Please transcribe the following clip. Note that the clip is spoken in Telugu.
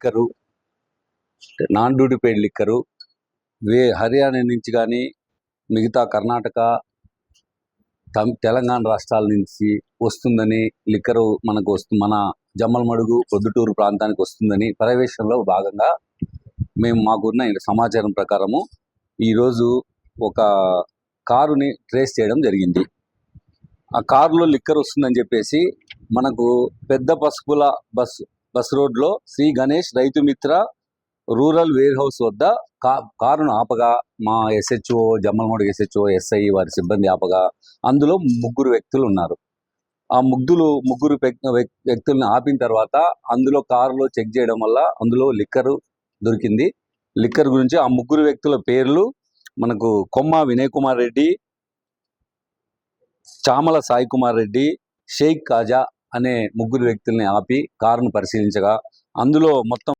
Liquor, non duty paid liquor Haryana నుంచి కానీ మిగతా కర్ణాటక తెలంగాణ రాష్ట్రాల నుంచి వస్తుందని లిక్కరు మనకు మన జమ్మలమడుగు పొద్దుటూరు ప్రాంతానికి వస్తుందని పర్యవేక్షణలో భాగంగా మేము మాకున్న సమాచారం ప్రకారము ఈరోజు ఒక కారుని ట్రేస్ చేయడం జరిగింది. ఆ కారులో లిక్కర్ వస్తుందని చెప్పేసి మనకు పెద్ద పసుపుల బస్ రోడ్లో Shri Ganesh Rythu Mitra rural wear house వద్ద కారును ఆపగా మా SHO జమ్మలమడుగు SHO SI వారి సిబ్బంది ఆపగా అందులో ముగ్గురు వ్యక్తులు ఉన్నారు. ఆ ముగ్గురు వ్యక్తులను ఆపిన తర్వాత అందులో కారులో చెక్ చేయడం వల్ల అందులో లిక్కరు దొరికింది. లిక్కర్ గురించి ఆ ముగ్గురు వ్యక్తుల పేర్లు మనకు కొమ్మ వినయ్ కుమార్ రెడ్డి, చామల సాయి కుమార్ రెడ్డి, షేక్ కాజా అనే ముగ్గురు వ్యక్తుల్ని ఆపి కారును పరిశీలించగా అందులో మొత్తం